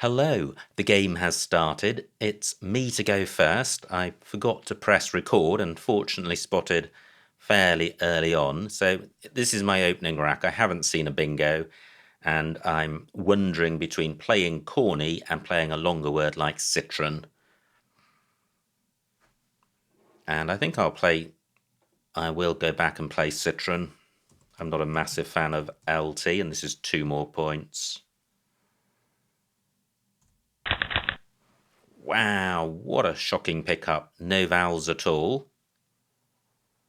Hello, the game has started. It's me to go first. I forgot to press record and fortunately spotted fairly early on. So this is my opening rack. I haven't seen a bingo and I'm wondering between playing corny and playing a longer word like citron. And I think I will go back and play citron. I'm not a massive fan of LT and this is 2 more points. Wow, what a shocking pickup. No vowels at all.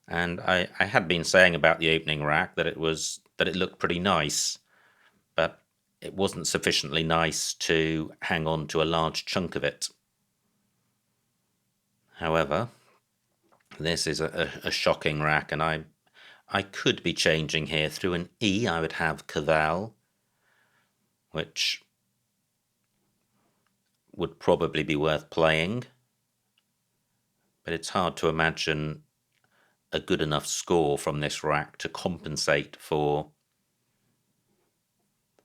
And I had been saying about the opening rack that it looked pretty nice, but it wasn't sufficiently nice to hang on to a large chunk of it. However, this is a shocking rack, and I could be changing here through an E. I would have Cavall, which would probably be worth playing, but it's hard to imagine a good enough score from this rack to compensate for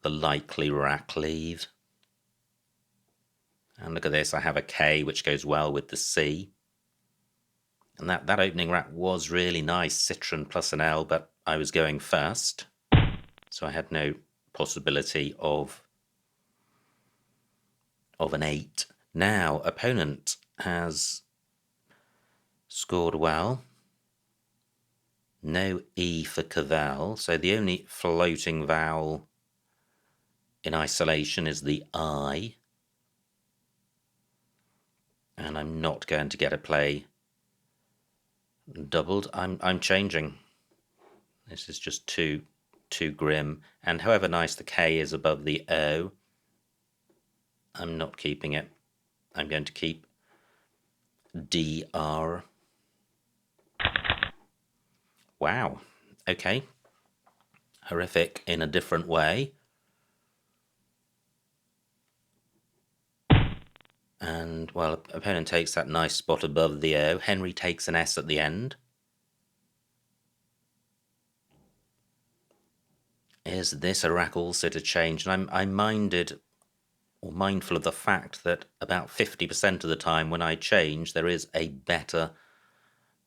the likely rack leave. And look at this, I have a K which goes well with the C. And that opening rack was really nice, citron plus an L, but I was going first, so I had no possibility of an 8. Now, opponent has scored well. No E for Cavall, so the only floating vowel in isolation is the I. And I'm not going to get a play doubled. I'm changing. This is just too grim. And however nice the K is above the O, I'm not keeping it. I'm going to keep DR. Wow. Okay. Horrific in a different way. And, well, opponent takes that nice spot above the O. Henry takes an S at the end. Is this a rack also to change? And I'm mindful of the fact that about 50% of the time when I change, there is a better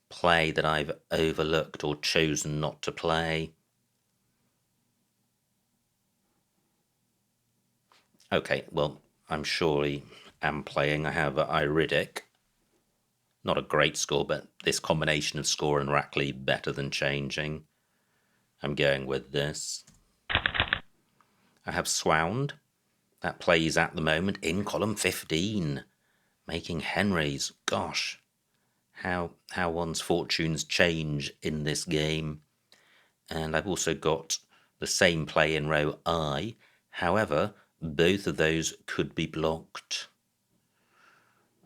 play that I've overlooked or chosen not to play. Okay, well, I'm surely am playing. I have Iridic. Not a great score, but this combination of score and rack lead better than changing. I'm going with this. I have Swound. That plays at the moment in column 15, making Henry's. Gosh, how one's fortunes change in this game. And I've also got the same play in row I. However, both of those could be blocked.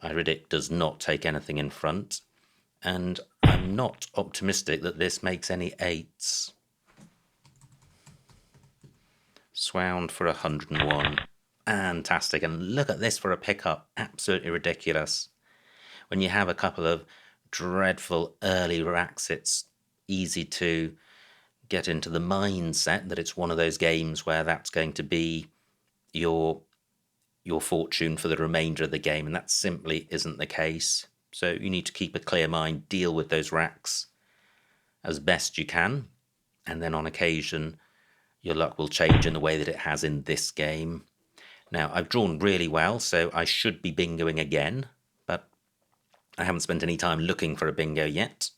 Iridic does not take anything in front, and I'm not optimistic that this makes any 8s. Swound for 101. Fantastic, and look at this for a pickup. Absolutely ridiculous. When you have a couple of dreadful early racks, it's easy to get into the mindset that it's one of those games where that's going to be your fortune for the remainder of the game, and that simply isn't the case. So you need to keep a clear mind, deal with those racks as best you can, and then on occasion your luck will change in the way that it has in this game. Now, I've drawn really well, so I should be bingoing again, but I haven't spent any time looking for a bingo yet.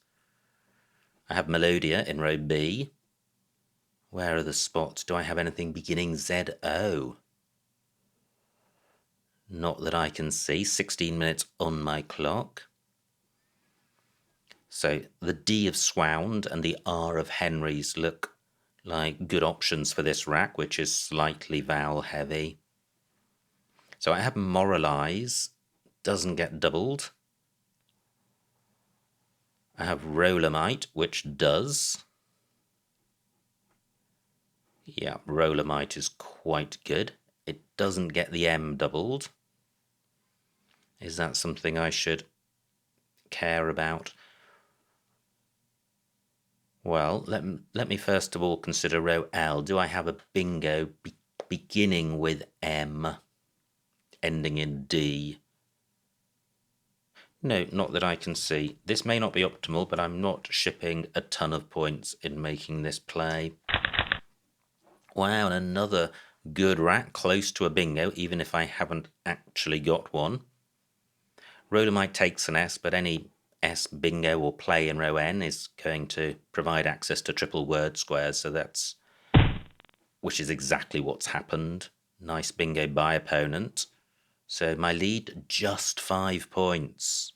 I have Melodia in row B. Where are the spots? Do I have anything beginning ZO? Not that I can see. 16 minutes on my clock. So the D of Swound and the R of Henry's look like good options for this rack, which is slightly vowel heavy. So I have Moralize, doesn't get doubled. I have Rolomite, which does. Yeah, Rolomite is quite good. It doesn't get the M doubled. Is that something I should care about? Well, let me first of all consider row L. Do I have a bingo beginning with M? ending in D. No, not that I can see. This may not be optimal, but I'm not shipping a ton of points in making this play. Wow, and another good rack, close to a bingo, even if I haven't actually got one. Rhodamite takes an S, but any S bingo or play in row N is going to provide access to triple word squares, so that's... which is exactly what's happened. Nice bingo by opponent. So my lead, just 5 points.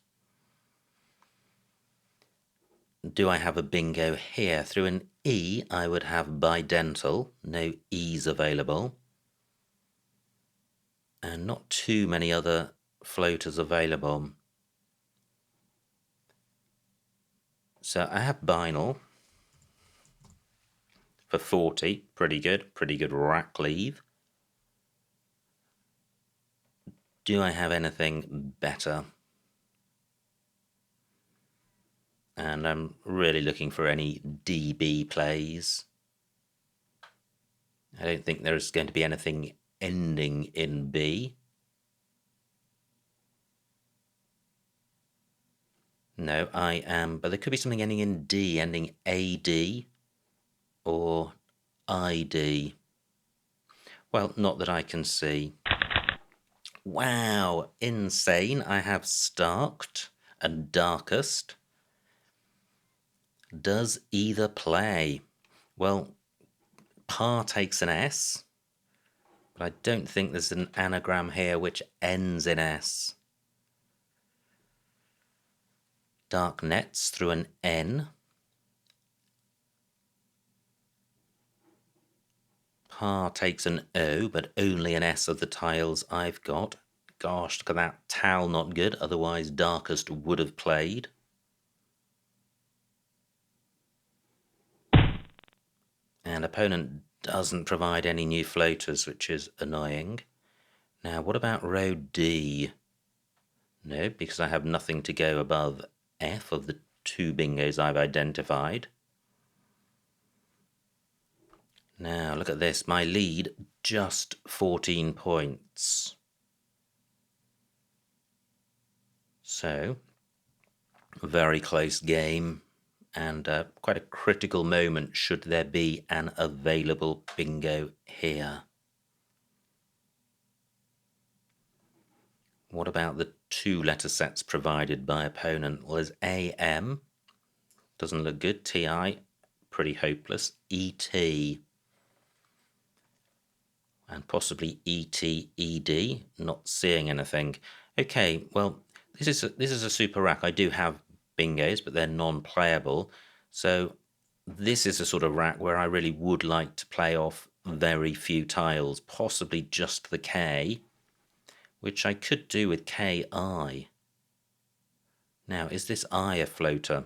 Do I have a bingo here? Through an E, I would have bidental. No E's available. And not too many other floaters available. So I have binal for 40. Pretty good rack leave. Do I have anything better? And I'm really looking for any DB plays. I don't think there's going to be anything ending in B. No, I am, but there could be something ending in D, ending AD or ID. Well, not that I can see. Wow, insane. I have Starked and Darkest. Does either play? Well, Par takes an S, but I don't think there's an anagram here which ends in S. Dark nets through an N. Par takes an O, but only an S of the tiles I've got. Gosh, look at that. Tal not good, otherwise Darkest would have played. And opponent doesn't provide any new floaters, which is annoying. Now, what about row D? No, because I have nothing to go above F of the 2 bingos I've identified. Now, look at this. My lead, just 14 points. So, very close game, and quite a critical moment should there be an available bingo here. What about the 2 letter sets provided by opponent? Well, there's AM, doesn't look good. TI, pretty hopeless. ET, and possibly ET-ED, not seeing anything. Okay, well, this is a super rack. I do have bingos, but they're non-playable. So this is a sort of rack where I really would like to play off very few tiles, possibly just the K, which I could do with KI. Now, is this I a floater?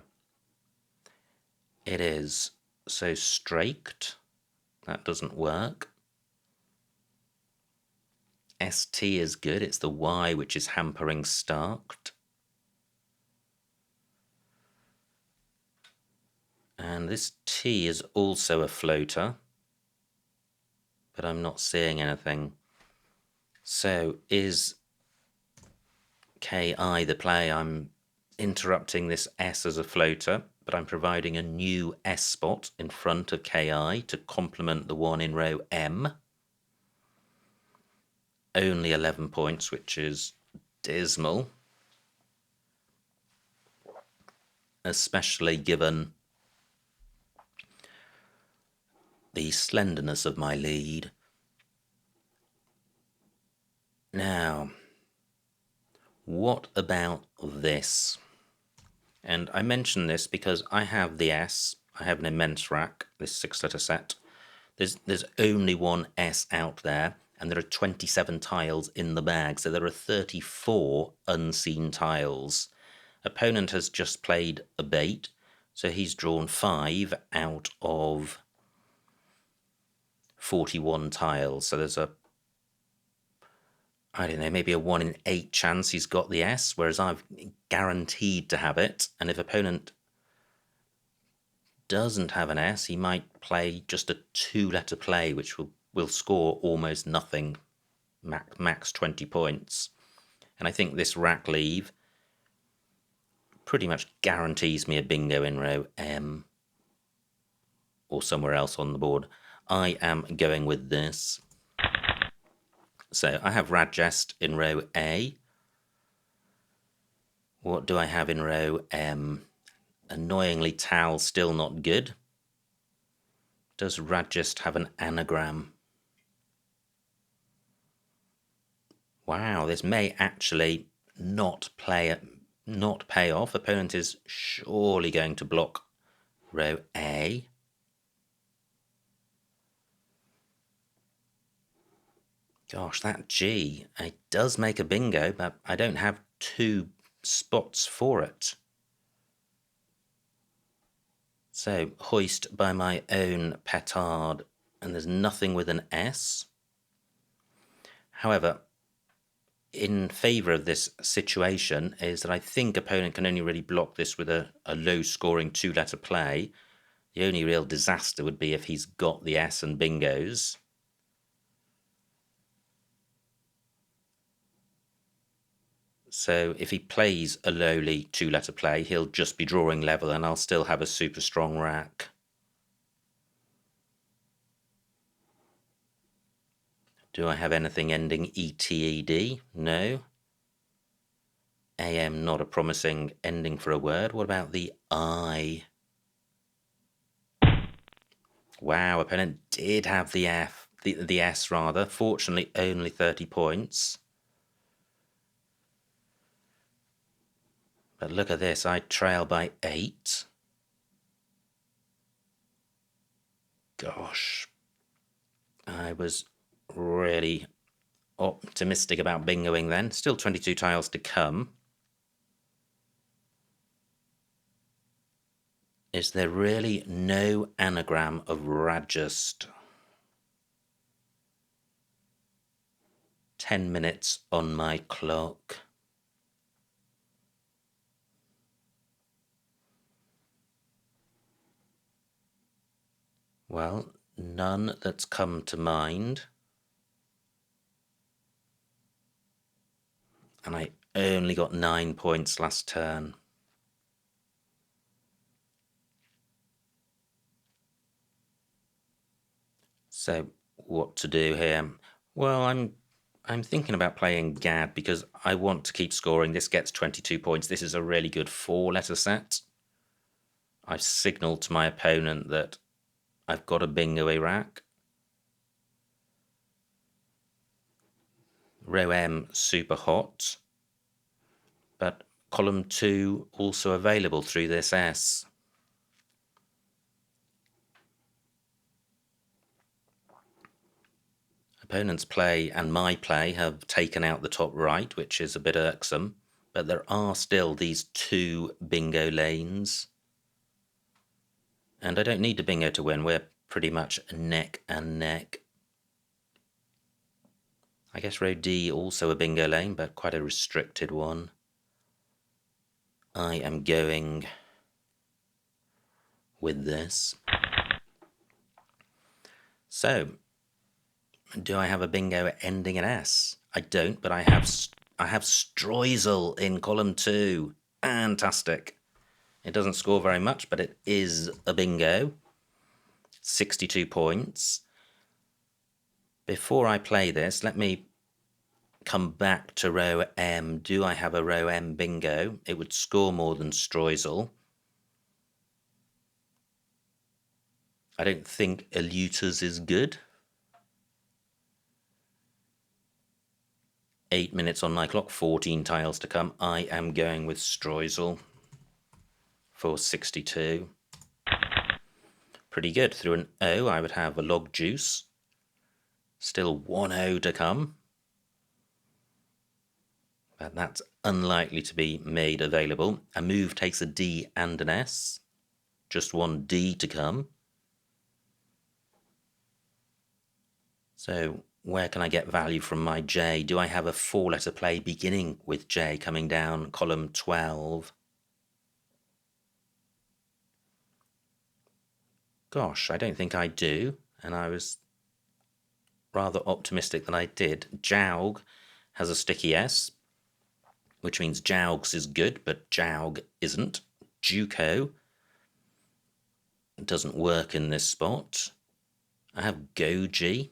It is. So straked, that doesn't work. ST is good, it's the Y which is hampering Starked. And this T is also a floater, but I'm not seeing anything. So is KI the play? I'm interrupting this S as a floater, but I'm providing a new S spot in front of KI to complement the one in row M. Only 11 points, which is dismal, especially given the slenderness of my lead. Now, what about this? And I mention this because I have the S, I have an immense rack, this 6-letter set. There's only one S out there, and there are 27 tiles in the bag, so there are 34 unseen tiles. Opponent has just played a bait, so he's drawn 5 out of 41 tiles. So there's a, I don't know, maybe a 1 in 8 chance he's got the S, whereas I've guaranteed to have it. And if opponent doesn't have an S, he might play just a 2-letter play, which will score almost nothing, max 20 points. And I think this rack leave pretty much guarantees me a bingo in row M or somewhere else on the board. I am going with this. So I have Radgest in row A. What do I have in row M? Annoyingly, Tal still not good. Does Radgest have an anagram? Wow, this may actually not pay off. Opponent is surely going to block row A. Gosh, that G, it does make a bingo, but I don't have 2 spots for it. So, hoist by my own petard, and there's nothing with an S. However, in favour of this situation is that I think opponent can only really block this with a low-scoring 2-letter play. The only real disaster would be if he's got the S and bingos. So if he plays a lowly 2-letter play, he'll just be drawing level and I'll still have a super strong rack. Do I have anything ending ETED? No. AM, not a promising ending for a word. What about the I? Wow, opponent did have the F, the S rather. Fortunately, only 30 points. But look at this, I trail by 8. Gosh, I was really optimistic about bingoing then. Still 22 tiles to come. Is there really no anagram of Radgest? 10 minutes on my clock. Well, none that's come to mind. And I only got 9 points last turn. So what to do here? Well, I'm thinking about playing Gad because I want to keep scoring. This gets 22 points. This is a really good 4-letter set. I've signalled to my opponent that I've got a bingo rack. Row M super hot, but column 2 also available through this S. Opponent's play and my play have taken out the top right, which is a bit irksome, but there are still these 2 bingo lanes. And I don't need a bingo to win, we're pretty much neck and neck. I guess row D also a bingo lane, but quite a restricted one. I am going with this. So, do I have a bingo ending in S? I don't, but I have Streusel in column 2. Fantastic. It doesn't score very much, but it is a bingo. 62 points. Before I play this, let me come back to row M. Do I have a row M bingo? It would score more than Streusel. I don't think Eluters is good. 8 minutes on my clock, 14 tiles to come. I am going with Streusel for 62. Pretty good. Through an O, I would have a log juice. Still 1 O to come. But that's unlikely to be made available. A move takes a D and an S. Just 1 D to come. So where can I get value from my J? Do I have a 4-letter play beginning with J coming down column 12? Gosh, I don't think I do. And I was rather optimistic than I did. Jaug has a sticky S, which means Jougs is good, but Jaug isn't. Juco doesn't work in this spot. I have Goji.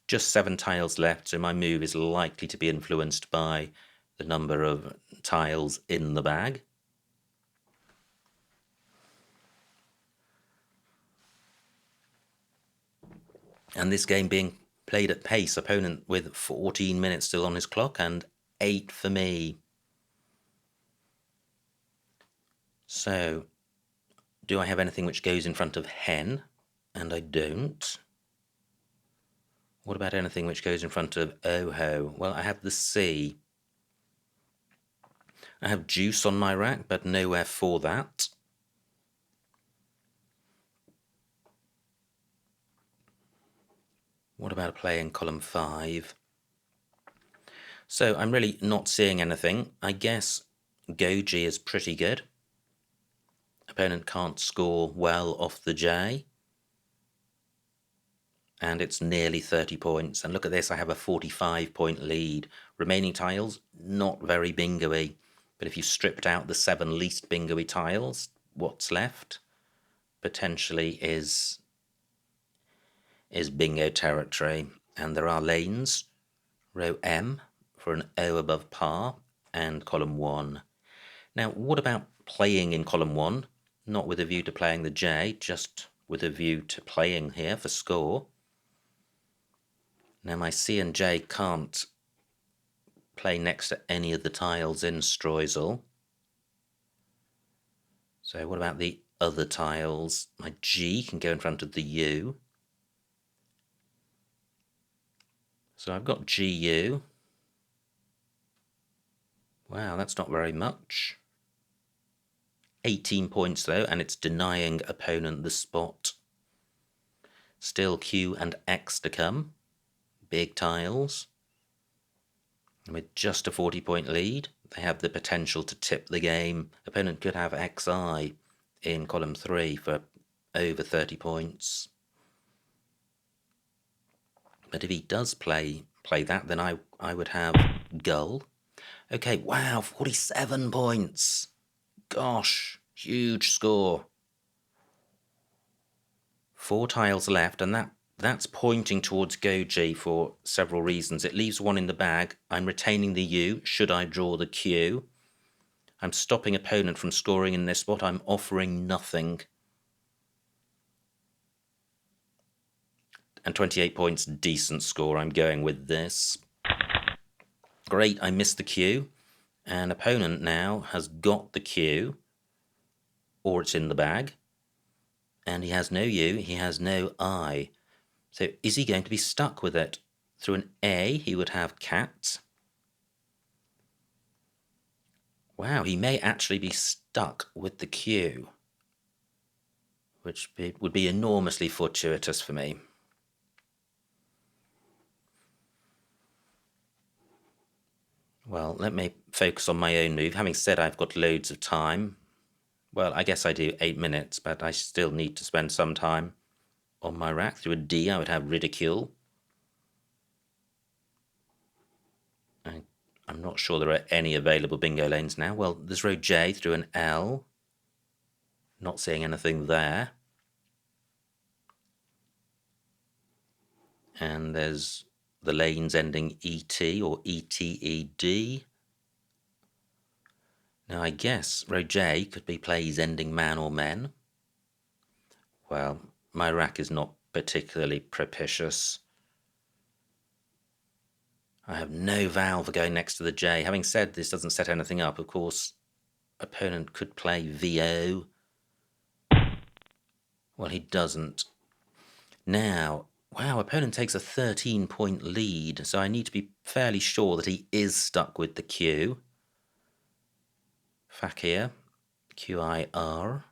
Just 7 tiles left, so my move is likely to be influenced by the number of tiles in the bag. And this game being played at pace, opponent with 14 minutes still on his clock and 8 for me. So, do I have anything which goes in front of hen? And I don't. What about anything which goes in front of Oho? Well, I have the C. I have juice on my rack, but nowhere for that. What about a play in column 5? So I'm really not seeing anything. I guess Goji is pretty good. Opponent can't score well off the J. And it's nearly 30 points. And look at this, I have a 45-point lead. Remaining tiles, not very bingo-y. But if you stripped out the 7 least bingo-y tiles, what's left potentially is bingo territory. And there are lanes, row M for an O above par, and column 1. Now, what about playing in column 1? Not with a view to playing the J, just with a view to playing here for score. Now my C and J can't play next to any of the tiles in Streusel. So what about the other tiles? My G can go in front of the U. So I've got GU. Wow, that's not very much. 18 points though, and it's denying opponent the spot. Still Q and X to come. Big tiles. And with just a 40-point lead, they have the potential to tip the game. Opponent could have XI in column 3 for over 30 points. But if he does play that, then I would have Gull. Okay, wow, 47 points. Gosh, huge score. 4 tiles left, and that's pointing towards Goji for several reasons. It leaves 1 in the bag. I'm retaining the U, should I draw the Q. I'm stopping opponent from scoring in this spot. I'm offering nothing. And 28 points, decent score. I'm going with this. Great, I missed the Q. And opponent now has got the Q, or it's in the bag. And he has no U, he has no I. So is he going to be stuck with it? Through an A, he would have cat. Wow, he may actually be stuck with the Q, which would be enormously fortuitous for me. Well, let me focus on my own move. Having said I've got loads of time, well, I guess I do 8 minutes, but I still need to spend some time on my rack. Through a D, I would have ridicule. I'm not sure there are any available bingo lanes now. Well, there's row J through an L. Not seeing anything there. And there's the lanes ending ET or ETED. Now I guess row J could be plays ending man or men. Well, my rack is not particularly propitious. I have no valve for going next to the J. Having said this doesn't set anything up, of course, opponent could play VO. Well, he doesn't. Now, wow, opponent takes a 13-point lead, so I need to be fairly sure that he is stuck with the Q. Fakir, QIR.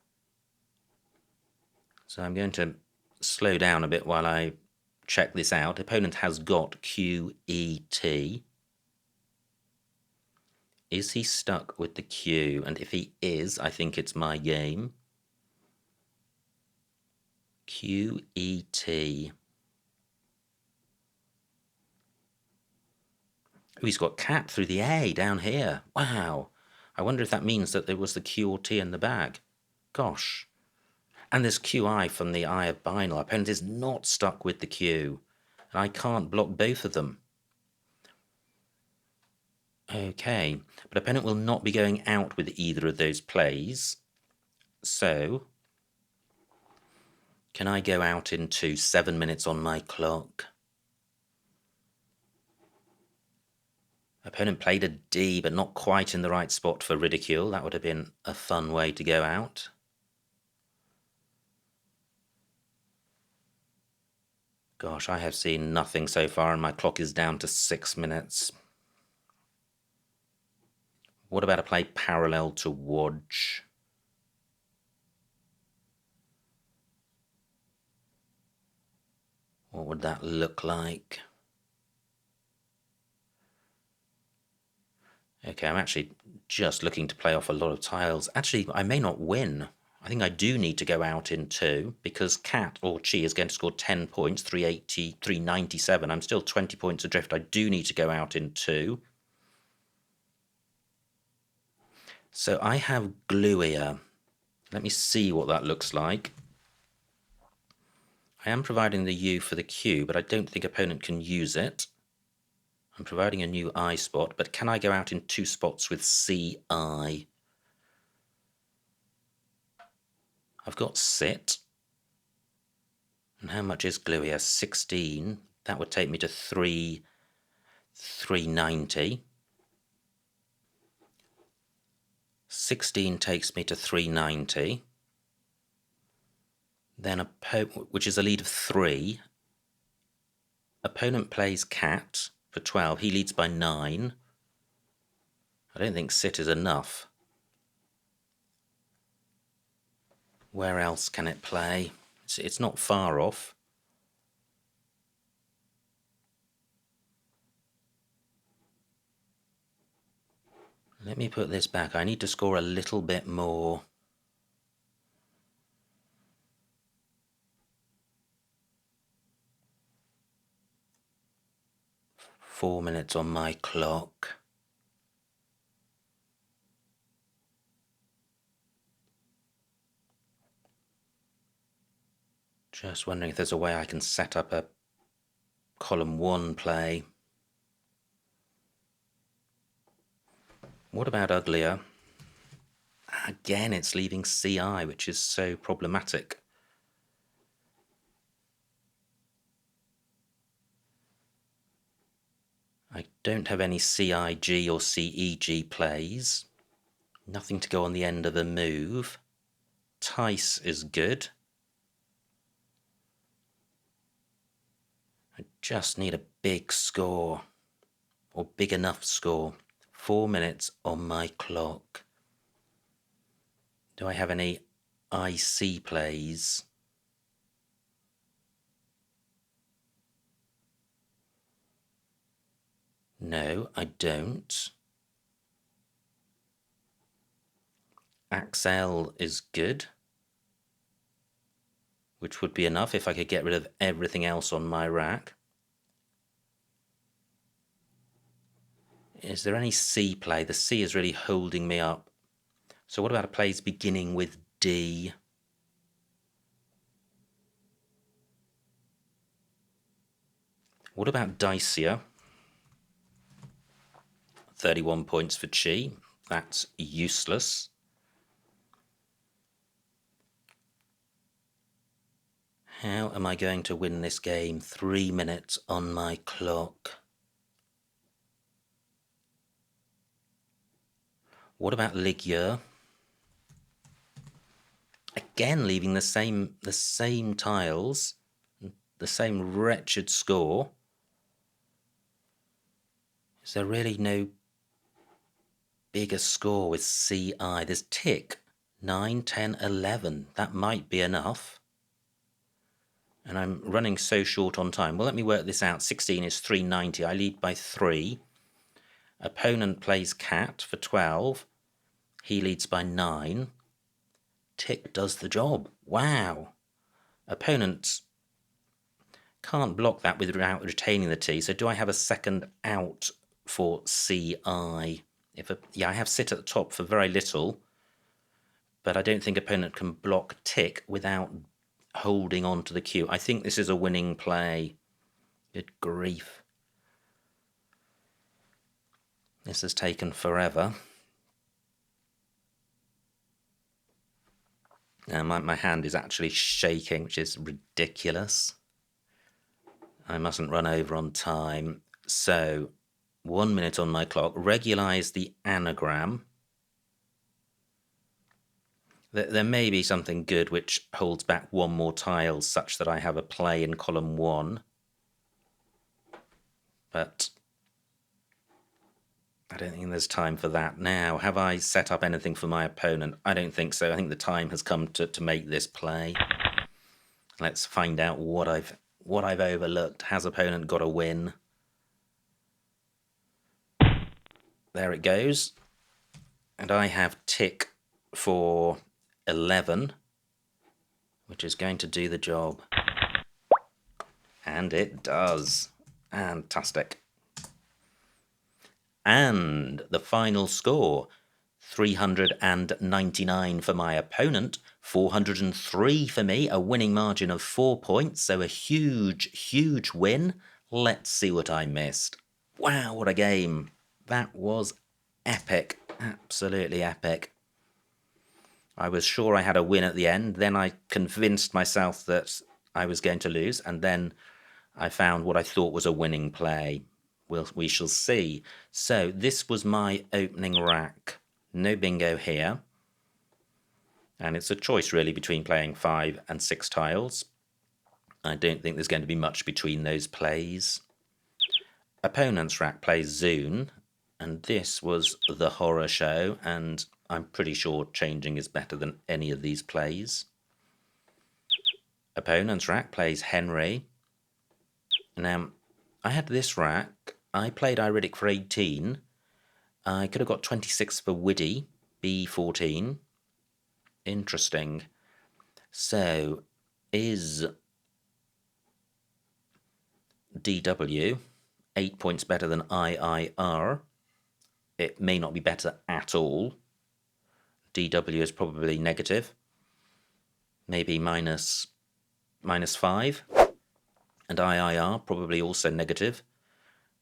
So I'm going to slow down a bit while I check this out. Opponent has got QET. Is he stuck with the Q? And if he is, I think it's my game. QET. Oh, he's got cat through the A down here. Wow. I wonder if that means that there was the Q or T in the bag. Gosh. And there's QI from the Eye of Binal. Opponent is not stuck with the Q. And I can't block both of them. Okay. But opponent will not be going out with either of those plays. So, can I go out into 7 minutes on my clock? Opponent played a D, but not quite in the right spot for ridicule. That would have been a fun way to go out. Gosh, I have seen nothing so far and my clock is down to 6 minutes. What about a play parallel to Wodge? What would that look like? Okay, I'm actually just looking to play off a lot of tiles. Actually, I may not win. I think I do need to go out in 2 because Cat or Chi is going to score 10 points, 380, 397. I'm still 20 points adrift. I do need to go out in 2. So I have Gluia. Let me see what that looks like. I am providing the U for the Q, but I don't think opponent can use it. I'm providing a new I spot, but can I go out in 2 spots with CI? I've got Sit. And how much is Gluia? 16. That would take me to 390. 16 takes me to 390. Then which is a lead of 3. Opponent plays Cat for 12. He leads by 9. I don't think Sit is enough. Where else can it play? It's not far off. Let me put this back. I need to score a little bit more. Four minutes on my clock. Just wondering if there's a way I can set up a column 1 play. What about uglier? Again, it's leaving CI, which is so problematic. I don't have any CIG or CEG plays. Nothing to go on the end of the move. Tice is good. I just need a big score, or big enough score. 4 minutes on my clock. Do I have any IC plays? No, I don't. Axel is good, which would be enough if I could get rid of everything else on my rack. Is there any C play? The C is really holding me up. So what about a plays beginning with D? What about Dacia? 31 points for Chi. That's useless. How am I going to win this game? 3 minutes on my clock. What about Ligier? Again, leaving the same tiles, the same wretched score. Is there really no bigger score with CI? There's tick, 9, 10, 11. That might be enough. And I'm running so short on time. Well, let me work this out. 16 is 390. I lead by 3. Opponent plays Cat for 12. He leads by 9. Tick does the job. Wow. Opponent can't block that without retaining the T. So do I have a second out for CI. Yeah, I have sit at the top for very little, but I don't think opponent can block tick without holding on to the queue. I think this is a winning play. Good grief. This has taken forever. My hand is actually shaking, which is ridiculous. I mustn't run over on time. So, 1 minute on my clock. Regularize the anagram. There may be something good which holds back one more tile, such that I have a play in column 1. But I don't think there's time for that now. Have I set up anything for my opponent? I don't think so. I think the time has come to make this play. Let's find out what I've overlooked. Has opponent got a win? There it goes. And I have tick for 11, which is going to do the job. And it does. Fantastic. And the final score, 399 for my opponent, 403 for me, a winning margin of 4 points, so a huge, huge win. Let's see what I missed. Wow, what a game. That was epic, absolutely epic. I was sure I had a win at the end, then I convinced myself that I was going to lose, and then I found what I thought was a winning play. We shall see. So this was my opening rack. No bingo here. And it's a choice really between playing 5 and 6 tiles. I don't think there's going to be much between those plays. Opponent's rack plays Zune, and this was the horror show, and I'm pretty sure changing is better than any of these plays. Opponent's rack plays Henry. Now, I had this rack. I played Iridic for 18. I could have got 26 for Widdy, B14. Interesting. So, is DW 8 points better than IIR? It may not be better at all. DW is probably negative. Maybe minus 5. And IIR probably also negative.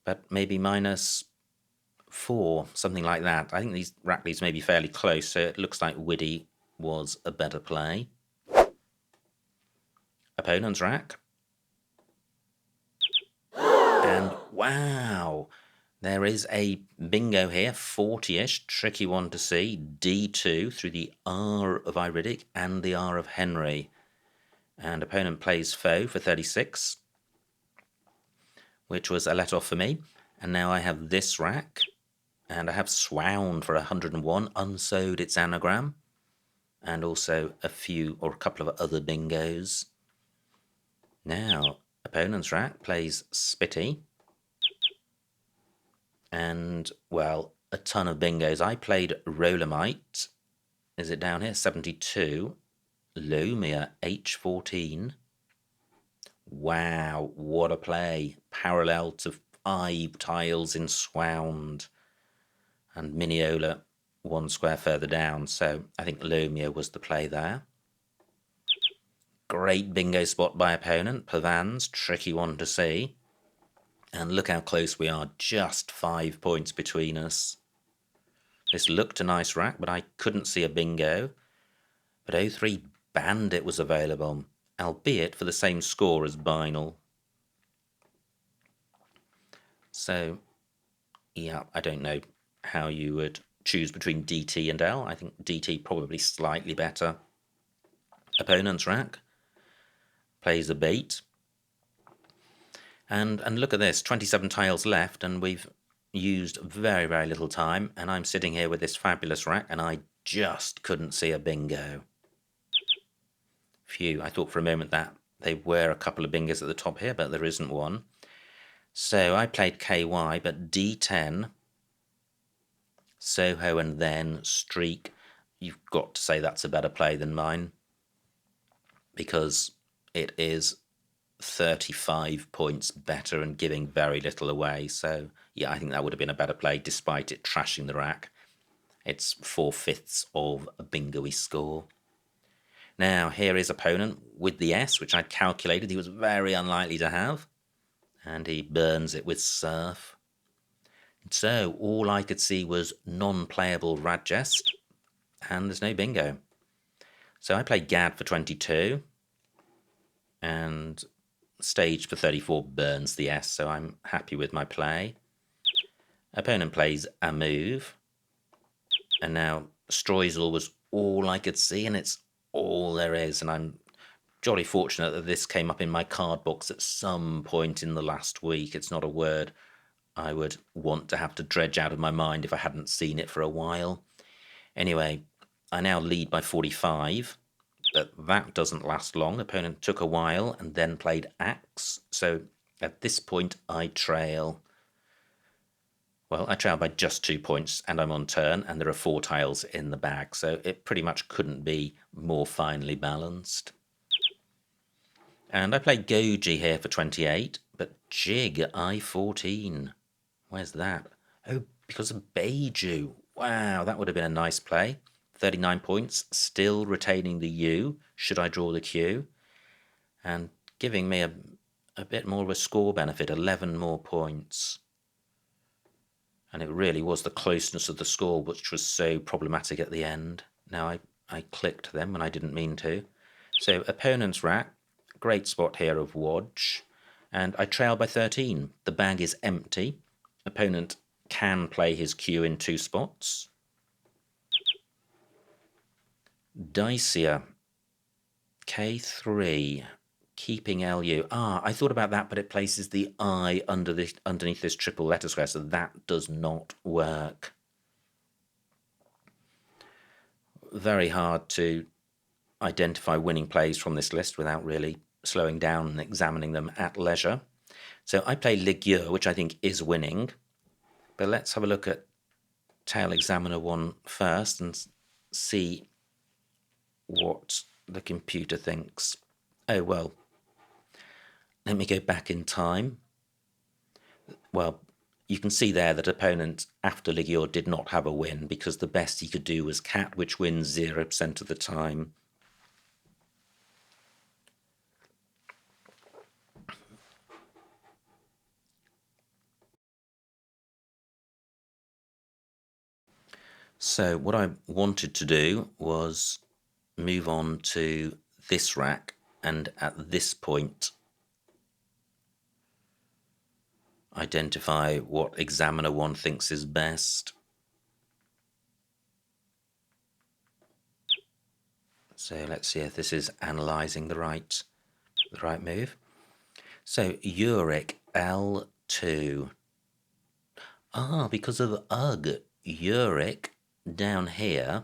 But maybe minus 4, something like that. I think these rack leads may be fairly close, so it looks like Widdy was a better play. Opponent's rack. And wow, there is a bingo here, 40-ish, tricky one to see. D2 through the R of Iridic and the R of Henry. And opponent plays Foe for 36, which was a let-off for me. And now I have this rack, and I have Swound for 101, unsewed its anagram, and also a couple of other bingos. Now, opponent's rack plays Spitty, and, well, a ton of bingos. I played Rolamite, is it down here? 72, Lomia, H14. Wow, what a play. Parallel to 5 tiles in Swound, and Mineola 1 square further down, so I think Lomia was the play there. Great bingo spot by opponent, Pavans, tricky one to see. And look how close we are, just 5 points between us. This looked a nice rack, but I couldn't see a bingo. But 03 Bandit was available, albeit for the same score as Binal. So, yeah, I don't know how you would choose between DT and L. I think DT probably slightly better. Opponent's rack plays a bait. And look at this, 27 tiles left, and we've used very, very little time, and I'm sitting here with this fabulous rack, and I just couldn't see a bingo. Phew, I thought for a moment that there were a couple of bingos at the top here, but there isn't one. So I played KY, but D10, Soho, and then Streak. You've got to say that's a better play than mine, because it is 35 points better and giving very little away. So yeah, I think that would have been a better play despite it trashing the rack. It's 4/5 of a bingo-y score. Now here is opponent with the S, which I'd calculated he was very unlikely to have, and he burns it with Surf. So all I could see was non-playable Radgest, and there's no bingo. So I played Gad for 22, and Stage for 34 burns the S, so I'm happy with my play. Opponent plays a move, and now Streusel was all I could see, and it's all there is, and I'm jolly fortunate that this came up in my card box at some point in the last week. It's not a word I would want to have to dredge out of my mind if I hadn't seen it for a while. Anyway, I now lead by 45, but that doesn't last long. Opponent took a while and then played Axe, so at this point I trail. Well, I trail by just 2 points and I'm on turn, and there are 4 tiles in the bag, so it pretty much couldn't be more finely balanced. And I played Goji here for 28, but Jig I14. Where's that? Oh, because of Beiju. Wow, that would have been a nice play. 39 points, still retaining the U, should I draw the Q, and giving me a bit more of a score benefit, 11 more points. And it really was the closeness of the score which was so problematic at the end. Now I clicked them when I didn't mean to. So opponent's rack, great spot here of Wodge, and I trail by 13. The bag is empty. Opponent can play his Q in 2 spots. Dicia, K3, keeping LU. I thought about that, but it places the I underneath this triple letter square, so that does not work. Very hard to identify winning plays from this list without really slowing down and examining them at leisure. So I play Ligue, which I think is winning, but let's have a look at Tail Examiner 1 first and see what the computer thinks. Oh, well, let me go back in time. Well, you can see there that opponent after Ligue did not have a win because the best he could do was Cat, which wins 0% of the time. So what I wanted to do was move on to this rack, and at this point identify what Examiner 1 thinks is best. So let's see if this is analysing the right move. So Uric L2. Because of UG, Uric down here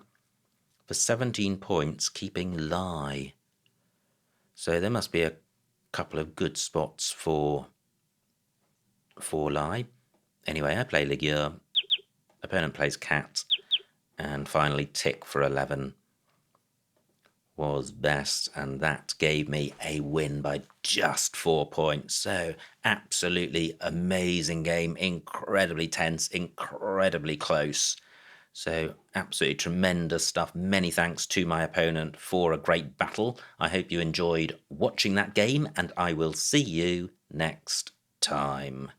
for 17 points, keeping Lie. So there must be a couple of good spots for Lie. Anyway, I play Ligue, opponent plays Cat, and finally Tick for 11 was best, and that gave me a win by just 4 points. So absolutely amazing game, incredibly tense, incredibly close. So absolutely tremendous stuff. Many thanks to my opponent for a great battle. I hope you enjoyed watching that game, and I will see you next time.